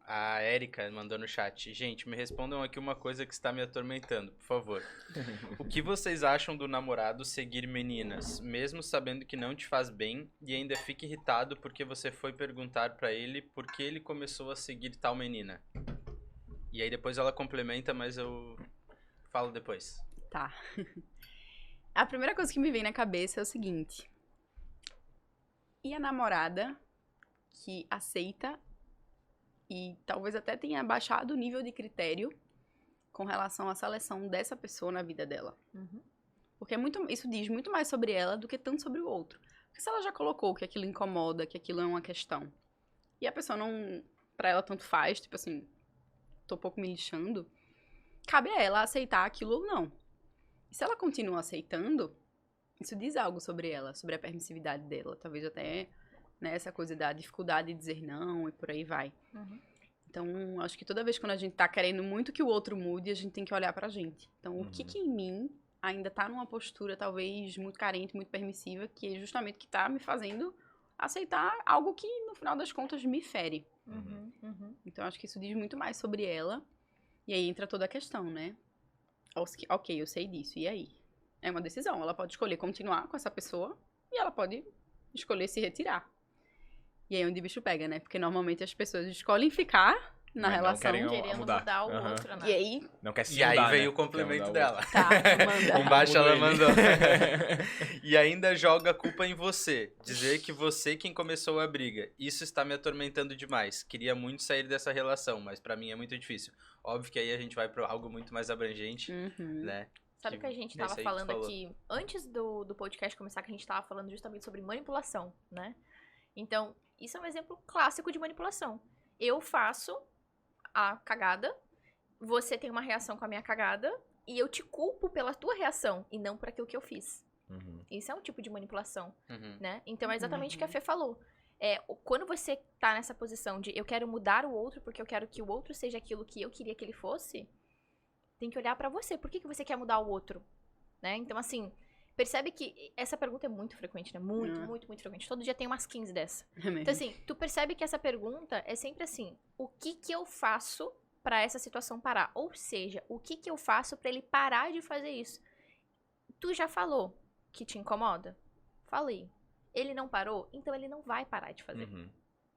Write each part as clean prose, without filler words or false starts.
A Érica mandou no chat. Gente, me respondam aqui uma coisa que está me atormentando, por favor. O que vocês acham do namorado seguir meninas, mesmo sabendo que não te faz bem e ainda fica irritado porque você foi perguntar pra ele por que ele começou a seguir tal menina? E aí depois ela complementa, mas eu falo depois. Tá. A primeira coisa que me vem na cabeça é o seguinte. E a namorada que aceita e talvez até tenha baixado o nível de critério com relação à seleção dessa pessoa na vida dela. Porque isso diz muito mais sobre ela do que tanto sobre o outro. Porque se ela já colocou que aquilo incomoda, que aquilo é uma questão, e a pessoa não, pra ela tanto faz, tipo assim, tô um pouco me lixando, cabe a ela aceitar aquilo ou não. E se ela continua aceitando, isso diz algo sobre ela, sobre a permissividade dela, talvez até, né, essa coisa da dificuldade de dizer não e por aí vai. Então, acho que toda vez quando a gente tá querendo muito que o outro mude, a gente tem que olhar pra gente. Então, o que em mim ainda tá numa postura talvez muito carente, muito permissiva, que é justamente que tá me fazendo aceitar algo que, no final das contas, me fere. Então, acho que isso diz muito mais sobre ela. E aí entra toda a questão, né? Ok, eu sei disso, e aí? É uma decisão. Ela pode escolher continuar com essa pessoa e ela pode escolher se retirar. E aí é onde o bicho pega, né? Porque normalmente as pessoas escolhem ficar na Mas não relação. querem Querendo mudar o outro, né? E aí, Não quer se E aí mudar, veio né? o complemento Quer mudar dela. outro. tá, manda. Embaixo ela Ele. mandou. E ainda joga a culpa em você. Dizer que você quem começou a briga. Isso está me atormentando demais. Queria muito sair dessa relação, mas pra mim é muito difícil. Óbvio que aí a gente vai pra algo muito mais abrangente, né? Sabe que a gente nesse tava aí que tu falando falou. aqui, antes do podcast começar, que a gente tava falando justamente sobre manipulação, né? Então, isso é um exemplo clássico de manipulação. Eu faço a cagada, você tem uma reação com a minha cagada, e eu te culpo pela tua reação, e não por aquilo que eu fiz. Isso é um tipo de manipulação, né? Então, é exatamente o que a Fê falou. Quando você tá nessa posição de eu quero mudar o outro porque eu quero que o outro seja aquilo que eu queria que ele fosse, tem que olhar pra você. Por que você quer mudar o outro? Né? Então, assim, percebe que essa pergunta é muito frequente, né? Muito frequente. Todo dia tem umas 15 dessa. Então, assim, tu percebe que essa pergunta é sempre assim, o que eu faço pra essa situação parar? Ou seja, o que eu faço pra ele parar de fazer isso? Tu já falou que te incomoda? Falei. Ele não parou? Então ele não vai parar de fazer.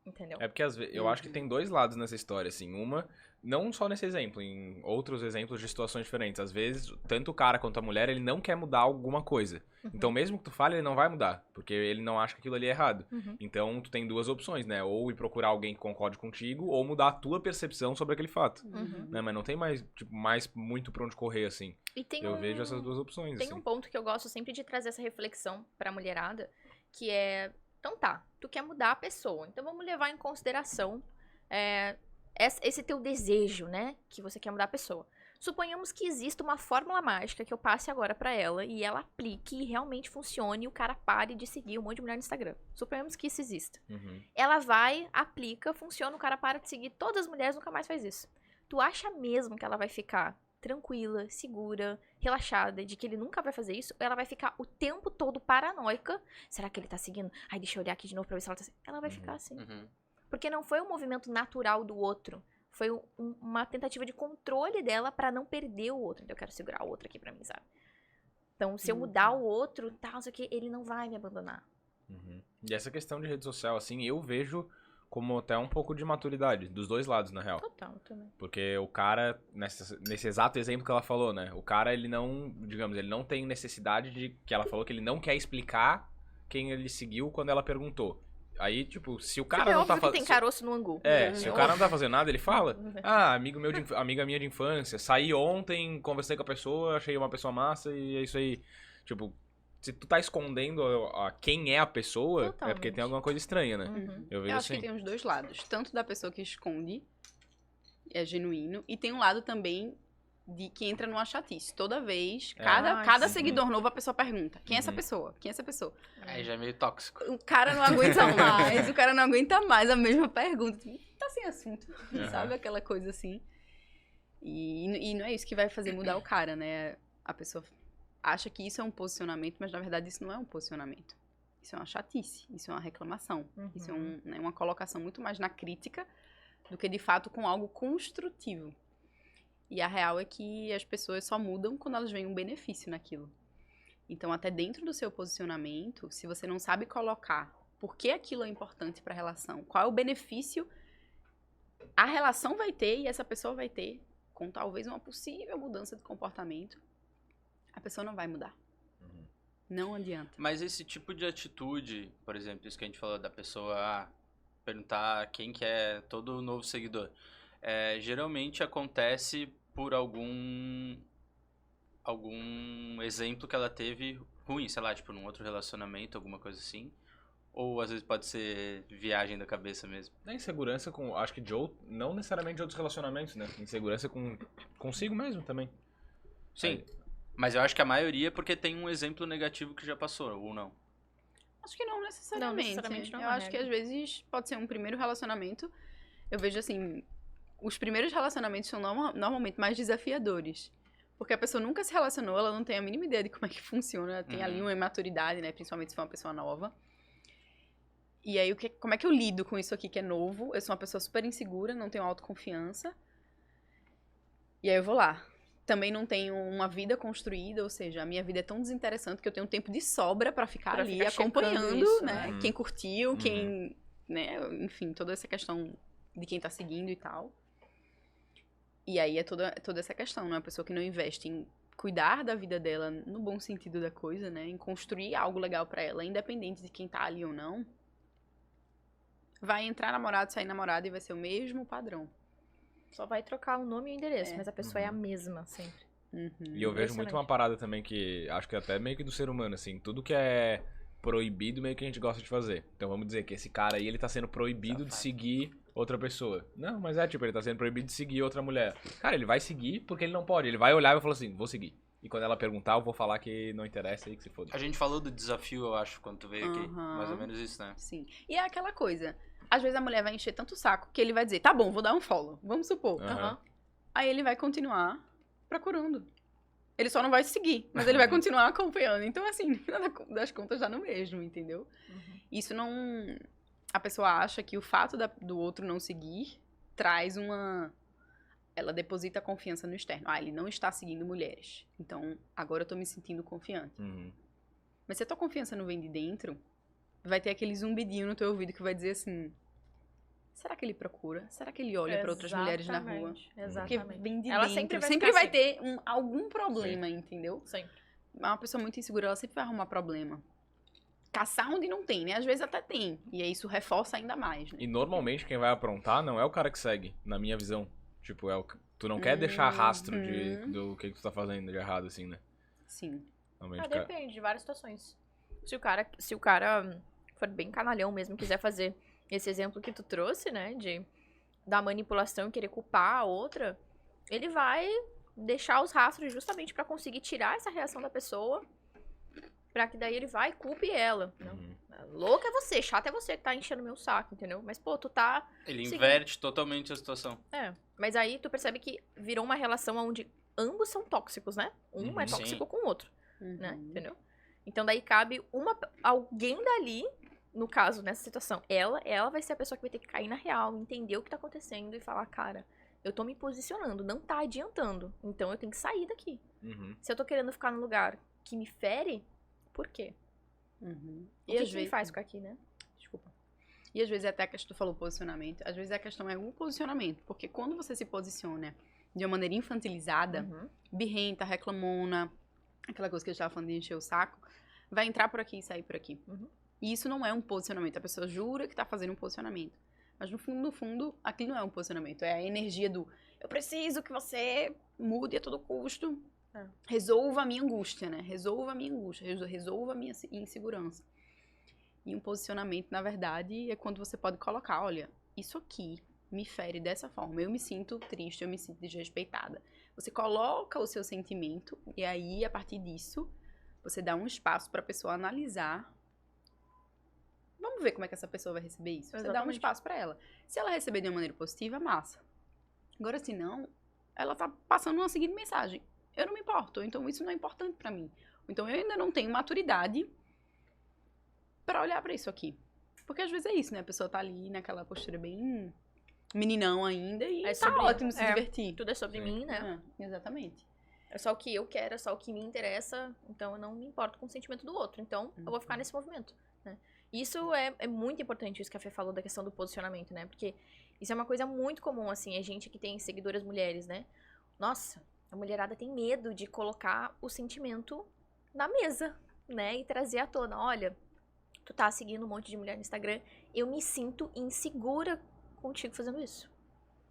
Entendeu? É porque às vezes, eu acho que tem dois lados nessa história, assim. Uma, não só nesse exemplo, em outros exemplos de situações diferentes. Às vezes, tanto o cara quanto a mulher, ele não quer mudar alguma coisa. Então, mesmo que tu fale, ele não vai mudar. Porque ele não acha que aquilo ali é errado. Então, tu tem duas opções, né? Ou ir procurar alguém que concorde contigo, ou mudar a tua percepção sobre aquele fato. Né? Mas não tem mais, tipo, mais muito pra onde correr, assim. E tem Eu vejo essas duas opções, Tem assim. um ponto que eu gosto sempre de trazer essa reflexão pra mulherada, que é, então tá, tu quer mudar a pessoa, então vamos levar em consideração esse teu desejo, né, que você quer mudar a pessoa. Suponhamos que exista uma fórmula mágica que eu passe agora pra ela e ela aplique e realmente funcione e o cara pare de seguir um monte de mulher no Instagram. Suponhamos que isso exista. Ela vai, aplica, funciona, o cara para de seguir todas as mulheres, nunca mais faz isso. Tu acha mesmo que ela vai ficar tranquila, segura, relaxada, de que ele nunca vai fazer isso? Ou ela vai ficar o tempo todo paranoica? Será que ele tá seguindo? Ai, deixa eu olhar aqui de novo pra ver se ela tá seguindo. Ela vai ficar assim. Porque não foi um movimento natural do outro. Foi uma tentativa de controle dela pra não perder o outro. Então eu quero segurar o outro aqui pra mim, sabe? Então, se eu mudar o outro, tal, isso aqui, ele não vai me abandonar. E essa questão de rede social, assim, eu vejo como até um pouco de maturidade, dos dois lados, na real. Total, também. Porque o cara, nesse exato exemplo que ela falou, né? O cara, ele não, digamos, ele não tem necessidade de... Que ela falou que ele não quer explicar quem ele seguiu quando ela perguntou. Aí, tipo, se o cara não tá fazendo... tem caroço no angu. Se o cara não tá fazendo nada, ele fala. Ah, amiga minha de infância, saí ontem, conversei com a pessoa, achei uma pessoa massa e é isso aí. Tipo, se tu tá escondendo quem é a pessoa, é porque tem alguma coisa estranha, né? Eu vejo acho assim. que tem os dois lados. Tanto da pessoa que esconde, é genuíno, e tem um lado também de que entra numa chatice. Toda vez, cada seguidor novo, a pessoa pergunta, quem é essa pessoa? Quem é essa pessoa? Aí já é meio tóxico. O cara não aguenta mais a mesma pergunta. Tá sem assunto, sabe? Aquela coisa assim. E não é isso que vai fazer mudar o cara, né? A pessoa acha que isso é um posicionamento, mas na verdade isso não é um posicionamento. Isso é uma chatice, isso é uma reclamação. Isso é uma colocação muito mais na crítica do que de fato com algo construtivo. E a real é que as pessoas só mudam quando elas veem um benefício naquilo. Então, até dentro do seu posicionamento, se você não sabe colocar por que aquilo é importante para a relação, qual é o benefício a relação vai ter e essa pessoa vai ter com talvez uma possível mudança de comportamento, a pessoa não vai mudar. Não adianta. Mas esse tipo de atitude, por exemplo, isso que a gente falou da pessoa perguntar quem que é todo novo seguidor, geralmente acontece por algum exemplo que ela teve ruim, sei lá, tipo num outro relacionamento, alguma coisa assim. Ou às vezes pode ser viagem da cabeça mesmo. É insegurança com, acho que não necessariamente de outros relacionamentos, né? Insegurança consigo mesmo também. Sim, mas eu acho que a maioria é porque tem um exemplo negativo que já passou, ou não? Acho que não necessariamente. Não necessariamente não é Eu uma acho que regra. às vezes pode ser um primeiro relacionamento. Eu vejo assim, os primeiros relacionamentos são normalmente mais desafiadores. Porque a pessoa nunca se relacionou, ela não tem a mínima ideia de como é que funciona, tem ali uma imaturidade, né? Principalmente se for uma pessoa nova. E aí, como é que eu lido com isso aqui que é novo? Eu sou uma pessoa super insegura, não tenho autoconfiança. E aí eu vou lá. Também não tenho uma vida construída, ou seja, a minha vida é tão desinteressante que eu tenho tempo de sobra pra ficar Pra ali ficar checando acompanhando, isso, né? né? Quem curtiu, quem, né? Enfim, toda essa questão de quem tá seguindo e tal. E aí é toda essa questão, né? Uma pessoa que não investe em cuidar da vida dela no bom sentido da coisa, né? Em construir algo legal pra ela, independente de quem tá ali ou não. Vai entrar namorado, sair namorado e vai ser o mesmo padrão. Só vai trocar o nome e o endereço, É. mas a pessoa é a mesma sempre. E eu vejo muito uma parada também que acho que é até meio que do ser humano, assim. Tudo que é proibido, meio que a gente gosta de fazer. Então vamos dizer que esse cara aí, ele tá sendo proibido de seguir outra pessoa. Não, mas tipo, ele tá sendo proibido de seguir outra mulher. Cara, ele vai seguir porque ele não pode. Ele vai olhar e vai falar assim, vou seguir. E quando ela perguntar, eu vou falar que não interessa aí, que se foda. A gente falou do desafio, eu acho, quando tu veio aqui. Aham. Mais ou menos isso, né? Sim. E é aquela coisa. Às vezes a mulher vai encher tanto o saco que ele vai dizer, tá bom, vou dar um follow. Vamos supor. Aham. Aí ele vai continuar procurando. Ele só não vai seguir, mas ele vai continuar acompanhando. Então, assim, no final das contas, dá no mesmo, entendeu? Isso não... A pessoa acha que o fato do outro não seguir traz uma... Ela deposita a confiança no externo. Ah, ele não está seguindo mulheres. Então, agora eu tô me sentindo confiante. Mas se a tua confiança não vem de dentro, vai ter aquele zumbidinho no teu ouvido que vai dizer assim... Será que ele procura? Será que ele olha pra outras mulheres na rua? Porque Exatamente. vem de Ela dentro. sempre vai vai ter algum problema, entendeu? Sempre. Uma pessoa muito insegura, ela sempre vai arrumar problema. Caçar onde não tem, né? Às vezes até tem. E aí isso reforça ainda mais, né? E normalmente quem vai aprontar não é o cara que segue, na minha visão. Tipo, tu não quer deixar rastro do que tu tá fazendo de errado, assim, né? Sim. Normalmente, Depende de várias situações. Se o cara for bem canalhão mesmo, quiser fazer esse exemplo que tu trouxe, né, da manipulação e querer culpar a outra, ele vai deixar os rastros justamente pra conseguir tirar essa reação da pessoa, pra que daí ele vai e culpe ela. Não, louca é você, chata é você que tá enchendo meu saco, entendeu? Mas, pô, tu tá... Ele inverte totalmente a situação. Mas aí tu percebe que virou uma relação onde ambos são tóxicos, né? Um é tóxico com o outro, né? Entendeu? Então daí cabe alguém dali, no caso, nessa situação, ela vai ser a pessoa que vai ter que cair na real, entender o que tá acontecendo e falar, cara, eu tô me posicionando, não tá adiantando, então eu tenho que sair daqui. Se eu tô querendo ficar num lugar que me fere, por quê? O que me faz ficar aqui, né? Desculpa. E às vezes até a questão, tu falou posicionamento, às vezes a questão é o posicionamento, porque quando você se posiciona de uma maneira infantilizada, birrenta, reclamona, aquela coisa que eu estava falando de encher o saco, vai entrar por aqui e sair por aqui. E isso não é um posicionamento. A pessoa jura que tá fazendo um posicionamento. Mas no fundo, aquilo não é um posicionamento. É a energia do eu preciso que você mude a todo custo. Resolva a minha angústia, né? Resolva a minha angústia. Resolva a minha insegurança. E um posicionamento, na verdade, é quando você pode colocar, olha, isso aqui me fere dessa forma. Eu me sinto triste, eu me sinto desrespeitada. Você coloca o seu sentimento e aí, a partir disso, você dá um espaço para a pessoa analisar. Vamos ver como é que essa pessoa vai receber isso. Você dá um espaço pra ela. Se ela receber de uma maneira positiva, massa. Agora, se não, ela tá passando uma seguinte mensagem. Eu não me importo, então isso não é importante pra mim. Então eu ainda não tenho maturidade pra olhar pra isso aqui. Porque às vezes é isso, né? A pessoa tá ali naquela postura bem meninão ainda e É tá sobre- ótimo se é. divertir. Tudo é sobre Sim. mim, né? Exatamente. É só o que eu quero, é só o que me interessa. Então eu não me importo com o sentimento do outro. Então eu vou ficar nesse movimento, né? Isso é muito importante, isso que a Fê falou da questão do posicionamento, né? Porque isso é uma coisa muito comum, assim, a gente que tem seguidoras mulheres, né? Nossa, a mulherada tem medo de colocar o sentimento na mesa, né? E trazer à tona. Olha, tu tá seguindo um monte de mulher no Instagram, eu me sinto insegura contigo fazendo isso.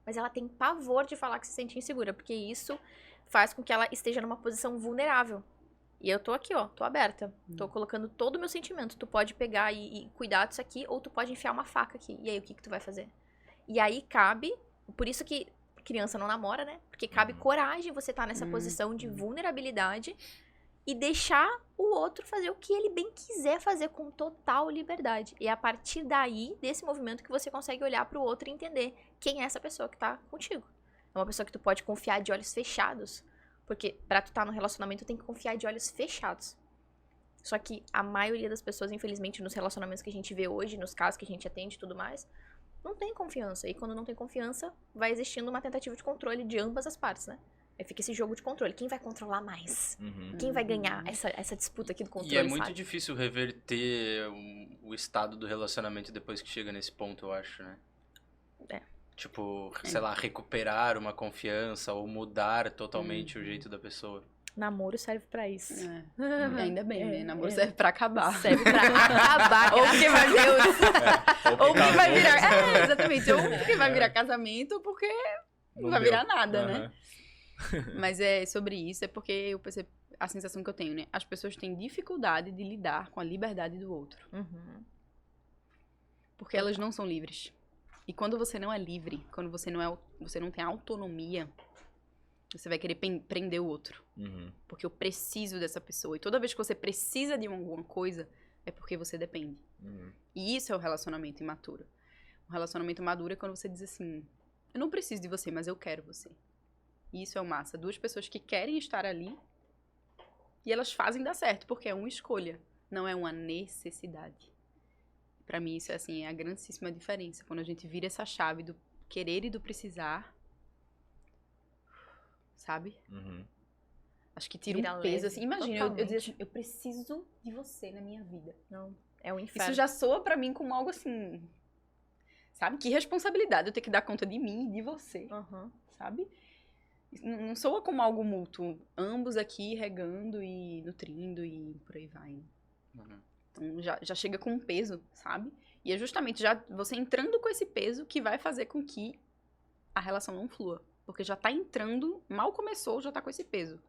Mas ela tem pavor de falar que se sente insegura, porque isso faz com que ela esteja numa posição vulnerável. E eu tô aqui, ó, tô aberta. Tô colocando todo o meu sentimento. Tu pode pegar e cuidar disso aqui, ou tu pode enfiar uma faca aqui. E aí, o que tu vai fazer? E aí cabe, por isso que criança não namora, né? Porque cabe coragem você estar nessa posição de vulnerabilidade e deixar o outro fazer o que ele bem quiser fazer com total liberdade. E é a partir daí, desse movimento, que você consegue olhar pro outro e entender quem é essa pessoa que tá contigo. É uma pessoa que tu pode confiar de olhos fechados. Porque pra tu estar no relacionamento, tu tem que confiar de olhos fechados. Só que a maioria das pessoas, infelizmente, nos relacionamentos que a gente vê hoje, nos casos que a gente atende e tudo mais, não tem confiança. E quando não tem confiança, vai existindo uma tentativa de controle de ambas as partes, né? Aí fica esse jogo de controle. Quem vai controlar mais? Quem vai ganhar essa disputa aqui do controle, E é muito sabe? difícil reverter o estado do relacionamento depois que chega nesse ponto, eu acho, né? É. Tipo, sei lá, recuperar uma confiança ou mudar totalmente o jeito da pessoa. Namoro serve pra isso. Ainda bem, né? Namoro serve pra acabar. Serve pra acabar. Ou porque vai ver ou porque vai casou. virar. Exatamente. Ou porque vai virar casamento, ou porque não vai deu. virar nada, né? Aham. Mas é sobre isso, é porque eu percebo a sensação que eu tenho, né? As pessoas têm dificuldade de lidar com a liberdade do outro. Uhum. Porque elas não são livres. E quando você não é livre, quando você não tem autonomia, você vai querer prender o outro. Uhum. Porque eu preciso dessa pessoa. E toda vez que você precisa de alguma coisa, é porque você depende. Uhum. E isso é o relacionamento imaturo. O relacionamento maduro é quando você diz assim, eu não preciso de você, mas eu quero você. E isso é o massa. Duas pessoas que querem estar ali e elas fazem dar certo, porque é uma escolha, não é uma necessidade. Pra mim isso é assim, é a grandíssima diferença. Quando a gente vira essa chave do querer e do precisar, sabe? Uhum. Acho que tira Vira um peso, leve, assim. Imagina, eu totalmente. dizer assim, eu preciso de você na minha vida. Não, é um inferno. Isso já soa pra mim como algo assim, sabe? Que responsabilidade eu ter que dar conta de mim e de você, Uhum. sabe? Não soa como algo mútuo. Ambos aqui regando e nutrindo e por aí vai. Uhum. Então já chega com um peso, sabe? E é justamente já você entrando com esse peso que vai fazer com que a relação não flua. Porque já tá entrando, mal começou, já tá com esse peso.